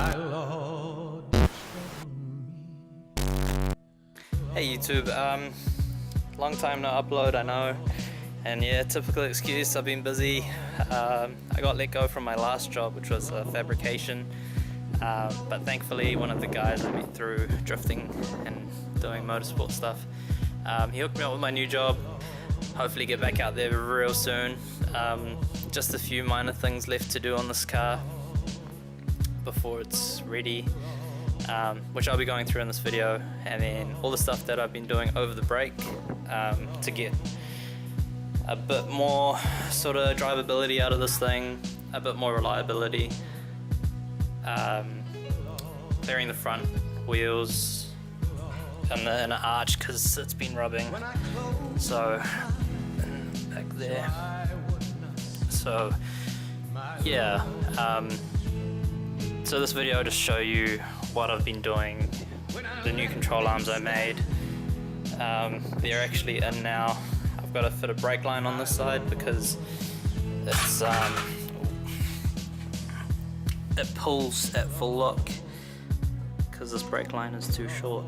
my Lord. Hey YouTube, long time no upload, I know, and yeah, typical excuse, I've been busy. I got let go from my last job, which was fabrication, but thankfully one of the guys I met through drifting and doing motorsport stuff, he hooked me up with my new job. Hopefully get back out there real soon. Just a few minor things left to do on this car before it's ready, which I'll be going through in this video, and then all the stuff that I've been doing over the break to get a bit more sort of drivability out of this thing, a bit more reliability, clearing the front wheels and an arch because it's been rubbing, so back there. So yeah, so this video will just show you what I've been doing, the new control arms I made. They're actually in now. I've got to fit a brake line on this side because it's it pulls at full lock because this brake line is too short.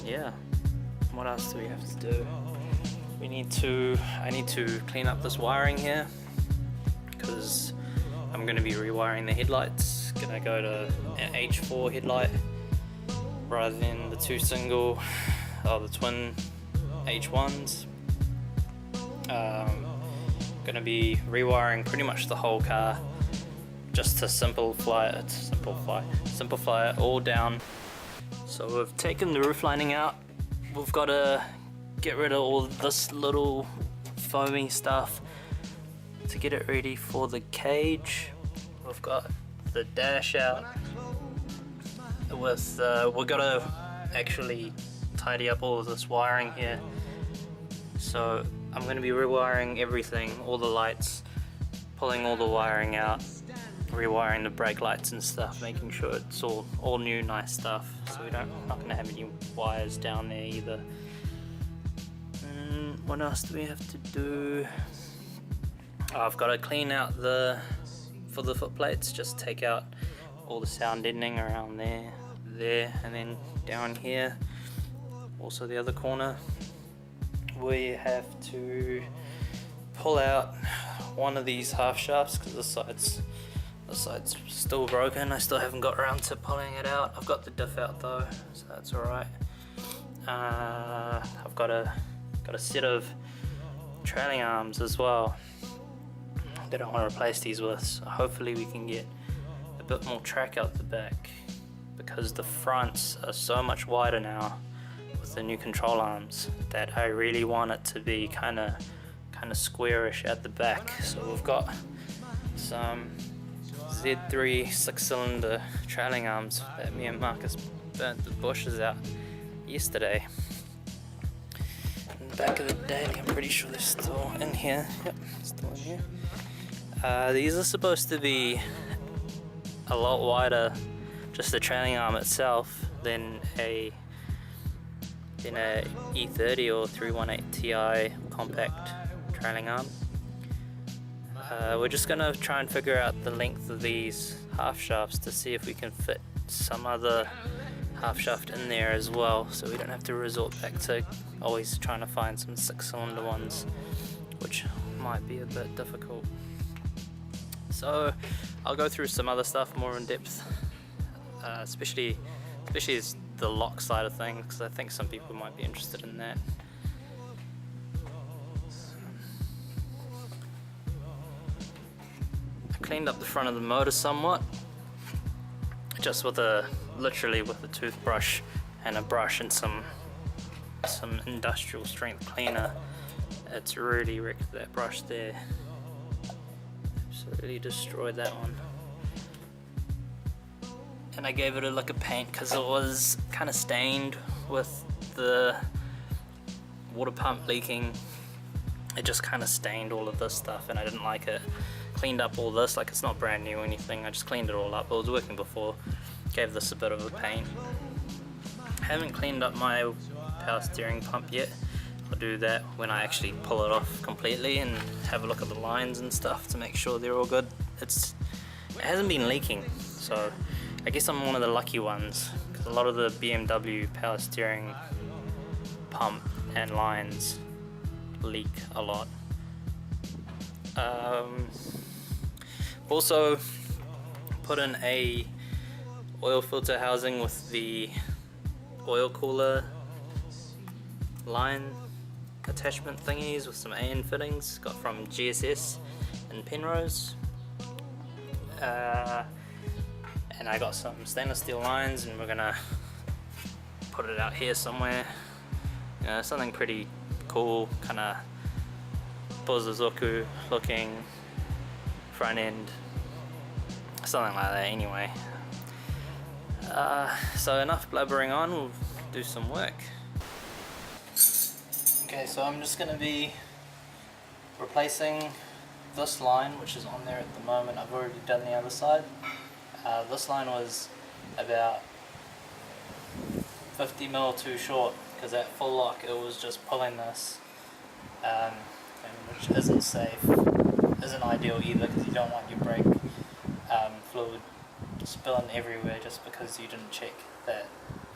Yeah, what else do we have to do? I need to clean up this wiring here because I'm going to be rewiring the headlights. Gonna go to an H4 headlight rather than the the twin H1s. Gonna be rewiring pretty much the whole car just to simplify it all down. So we've taken the roof lining out. We've got to get rid of all this little foamy stuff to get it ready for the cage. We've got the dash out with we've got to actually tidy up all of this wiring here, so I'm going to be rewiring everything, all the lights, pulling all the wiring out, rewiring the brake lights and stuff, making sure it's all new nice stuff, so not going to have any wires down there either. What else do we have to do? Oh, I've got to clean out for the foot plates, just take out all the sound deadening around there, and then down here, also the other corner, we have to pull out one of these half shafts because the side's still broken. I still haven't got around to pulling it out. I've got the diff out though, so that's alright. I've got a set of trailing arms as well that I want to replace these with, so hopefully we can get a bit more track out the back because the fronts are so much wider now with the new control arms that I really want it to be kind of squarish at the back. So we've got some Z3 6-cylinder trailing arms that me and Marcus burnt the bushes out yesterday. In the back of the daily, I'm pretty sure they're still in here. Yep, still in here. These are supposed to be a lot wider, just the trailing arm itself, than a E30 or 318 Ti compact trailing arm. We're just going to try and figure out the length of these half shafts to see if we can fit some other half shaft in there as well, so we don't have to resort back to always trying to find some 6-cylinder ones, which might be a bit difficult. So I'll go through some other stuff more in depth, especially the lock side of things, because I think some people might be interested in that. I cleaned up the front of the motor somewhat, just literally with a toothbrush and a brush and some industrial strength cleaner. It's really wrecked that brush there. Absolutely destroyed that one. And I gave it a lick of paint because it was kind of stained with the water pump leaking. It just kind of stained all of this stuff and I didn't like it. Cleaned up all this, like it's not brand new or anything, I just cleaned it all up. It was working before. Gave this a bit of a paint. Haven't cleaned up my power steering pump yet. I'll do that when I actually pull it off completely and have a look at the lines and stuff to make sure they're all good. It's it hasn't been leaking, so I guess I'm one of the lucky ones, because a lot of the BMW power steering pump and lines leak a lot. Also put in a oil filter housing with the oil cooler line attachment thingies with some AN fittings, got from GSS in Penrose. And I got some stainless steel lines, and we're gonna put it out here somewhere. You know, something pretty cool, kind of Bozazoku looking front end, something like that anyway. So enough blabbering on, we'll do some work. Okay, so I'm just going to be replacing this line, which is on there at the moment. I've already done the other side. This line was about 50mm too short, because at full lock it was just pulling this, and which isn't safe, isn't ideal either, because you don't want your brake fluid spilling everywhere just because you didn't check that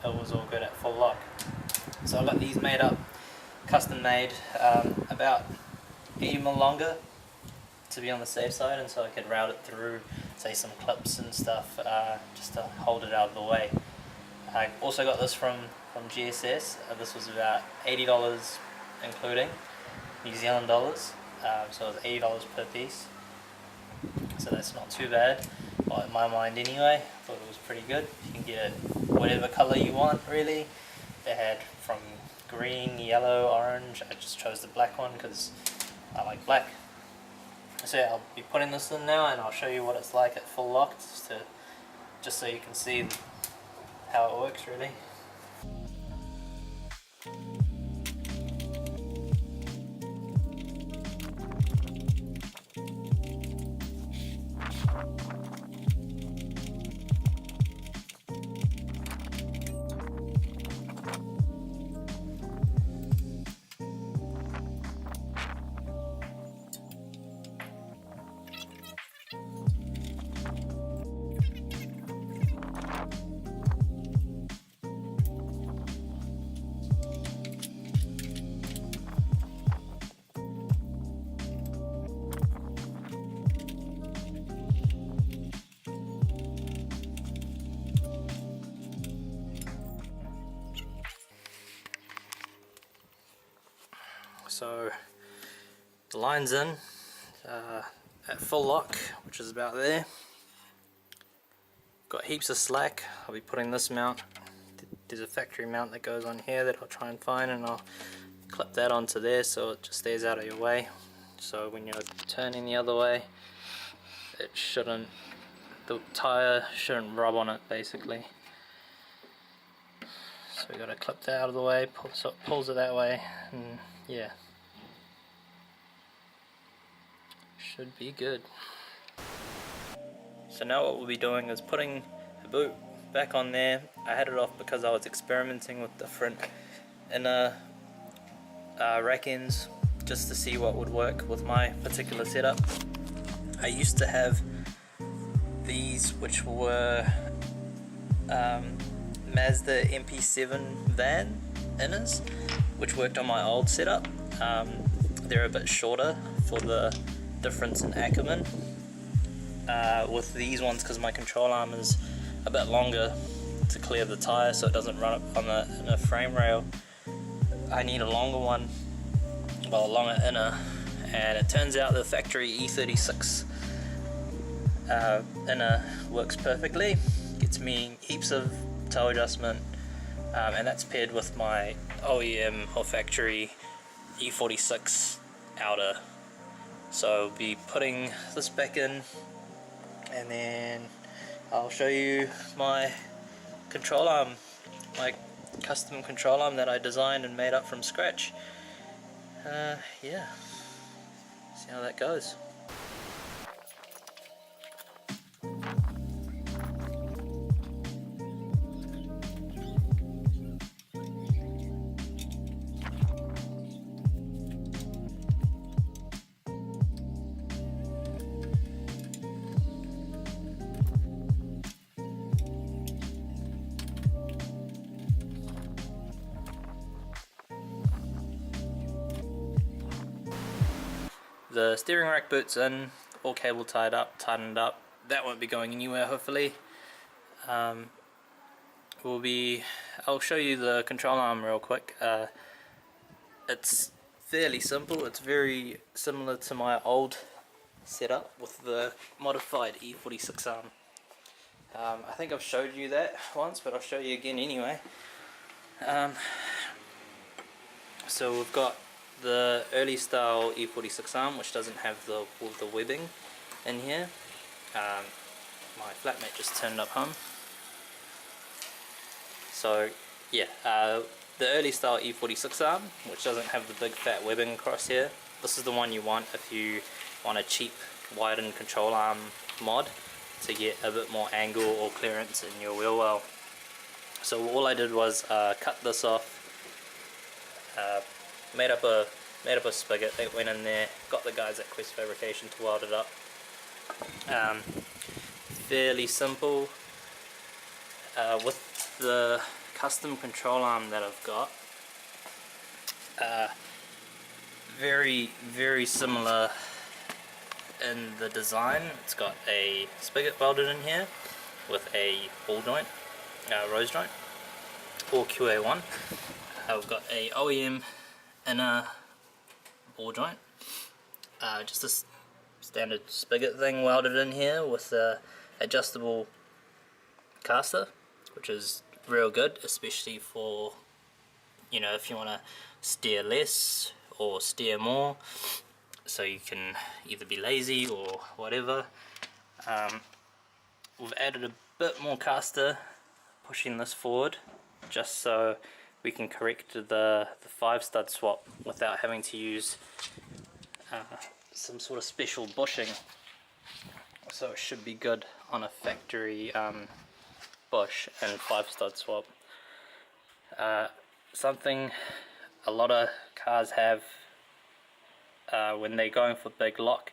it was all good at full lock. So I got these made up, custom made, about 80mm longer to be on the safe side, and so I could route it through, say, some clips and stuff, just to hold it out of the way. I also got this from GSS. This was about $80 including New Zealand dollars, so it was $80 per piece, so that's not too bad. Well, in my mind anyway, I thought it was pretty good. You can get it whatever color you want, really. They had from green, yellow, orange. I just chose the black one because I like black. So yeah, I'll be putting this in now, and I'll show you what it's like at full lock, just so you can see how it works really. So the line's in at full lock, which is about there. Got heaps of slack. I'll be putting this mount. There's a factory mount that goes on here that I'll try and find, and I'll clip that onto there so it just stays out of your way. So when you're turning the other way, the tire shouldn't rub on it basically. So we got to clip that out of the way, so it pulls it that way, and yeah, should be good. So now what we'll be doing is putting the boot back on there. I had it off because I was experimenting with different inner rack ends, just to see what would work with my particular setup. I used to have these, which were Mazda MP7 van inners, which worked on my old setup. They're a bit shorter for the difference in Ackerman. With these ones, because my control arm is a bit longer to clear the tire so it doesn't run up on the inner frame rail, I need a longer one, well, a longer inner, and it turns out the factory E36 inner works perfectly, gets me heaps of toe adjustment, and that's paired with my OEM or factory E46 outer. So I'll be putting this back in, and then I'll show you my control arm, my custom control arm that I designed and made up from scratch. Yeah, see how that goes. the steering rack boots in, all cable tightened up. That won't be going anywhere, hopefully. I'll show you the control arm real quick. It's fairly simple. It's very similar to my old setup with the modified E36 arm. I think I've showed you that once, but I'll show you again anyway. So we've got the early style E46 arm, which doesn't have all the webbing in here. My flatmate just turned up home. So yeah, the early style E46 arm, which doesn't have the big fat webbing across here. This is the one you want if you want a cheap widened control arm mod to get a bit more angle or clearance in your wheel well. So all I did was cut this off, made up a spigot that went in there, got the guys at Quest Fabrication to weld it up. Fairly simple. With the custom control arm that I've got, very similar in the design. It's got a spigot welded in here with a ball joint, rose joint, or QA1. I've got a OEM inner ball joint, just a standard spigot thing welded in here with a adjustable caster, which is real good, especially for, you know, if you want to steer less or steer more, so you can either be lazy or whatever. We've added a bit more caster, pushing this forward, just so we can correct the 5-stud swap without having to use some sort of special bushing. So it should be good on a factory bush and 5-stud swap. Something a lot of cars have when they're going for big lock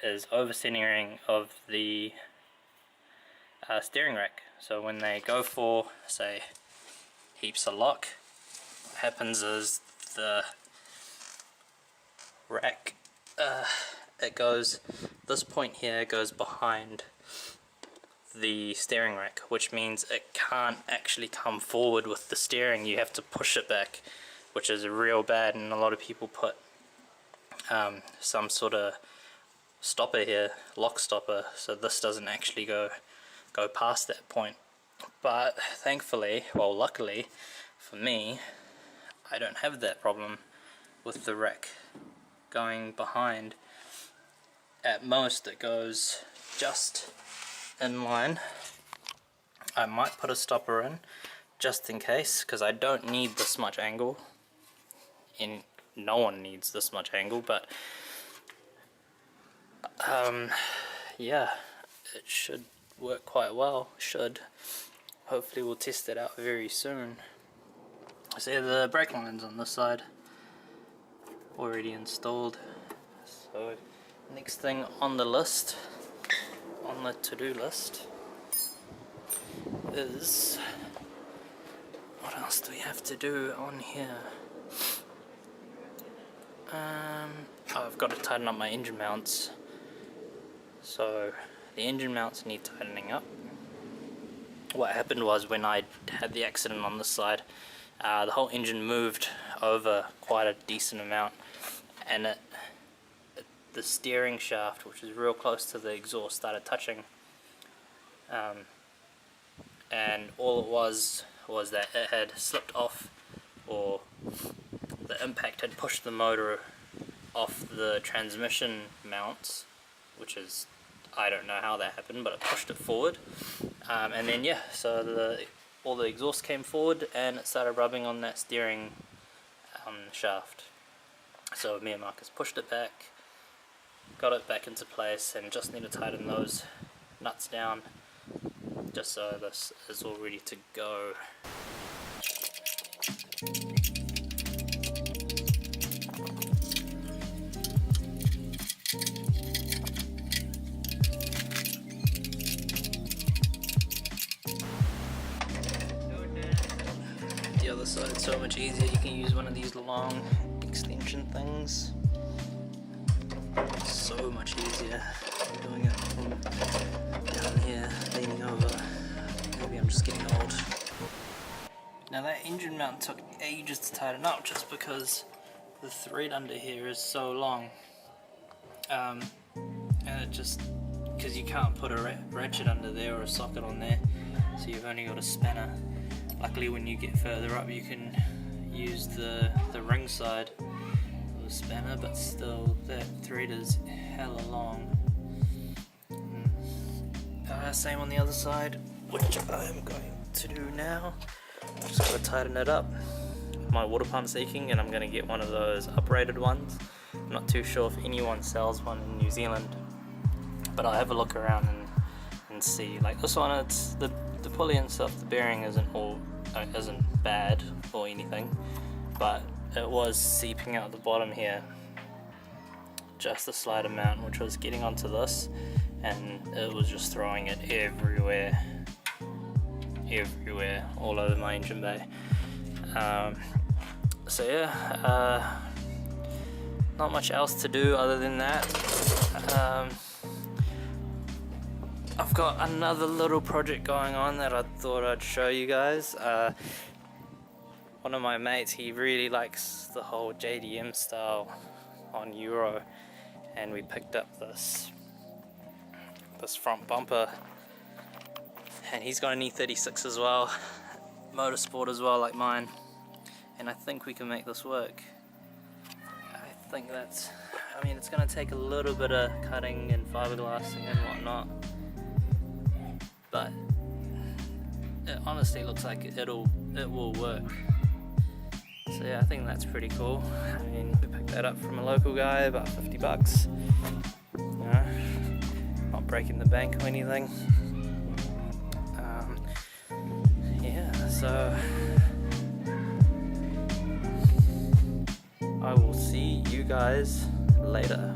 is over-centering of the steering rack. So when they go for, say, heaps of lock, what happens is the rack, this point here goes behind the steering rack, which means it can't actually come forward with the steering. You have to push it back, which is real bad, and a lot of people put some sort of stopper here, lock stopper, so this doesn't actually go past that point. But thankfully, well, luckily for me, I don't have that problem with the rack going behind. At most it goes just in line. I might put a stopper in just in case, because I don't need this much angle, and no one needs this much angle, but yeah, it should work quite well. Hopefully we'll test it out very soon. So the brake lines on this side already installed. So next thing on the list, on the to-do list, is what else do we have to do on here? I've got to tighten up my engine mounts. So the engine mounts need tightening up. What happened was, when I had the accident on this side, the whole engine moved over quite a decent amount, and the steering shaft, which is real close to the exhaust, started touching, and all it was that it had slipped off, or the impact had pushed the motor off the transmission mounts, which is, I don't know how that happened, but it pushed it forward, and then yeah, so all the exhaust came forward and it started rubbing on that steering shaft. So me and Marcus pushed it back, got it back into place, and just need to tighten those nuts down just so this is all ready to go. The other side's so much easier. You can use one of these long extension things. so much easier doing it from down here, leaning over. Maybe I'm just getting old. Now that engine mount took ages to tighten up just because the thread under here is so long. And it just, because you can't put a ratchet under there or a socket on there, so you've only got a spanner. Luckily when you get further up you can use the ring side of the spanner, but still that thread is hella long. Same on the other side, which I'm going to do now. Just gotta tighten it up. My water pump's leaking and I'm gonna get one of those uprated ones. I'm not too sure if anyone sells one in New Zealand, but I'll have a look around and see. Like this one, it's the pulley and stuff, the bearing isn't bad or anything, but it was seeping out the bottom here just a slight amount, which was getting onto this, and it was just throwing it everywhere, all over my engine bay. So yeah, not much else to do other than that. I've got another little project going on that I thought I'd show you guys. One of my mates, he really likes the whole JDM style on Euro, and we picked up this front bumper, and he's got an E36 as well, motorsport as well like mine, and I think we can make this work. I think that's, I mean, it's going to take a little bit of cutting and fiberglassing and whatnot, but it honestly looks like it will work. So yeah, I think that's pretty cool. I mean, we picked that up from a local guy, about 50 bucks. You know, not breaking the bank or anything. Yeah, so I will see you guys later.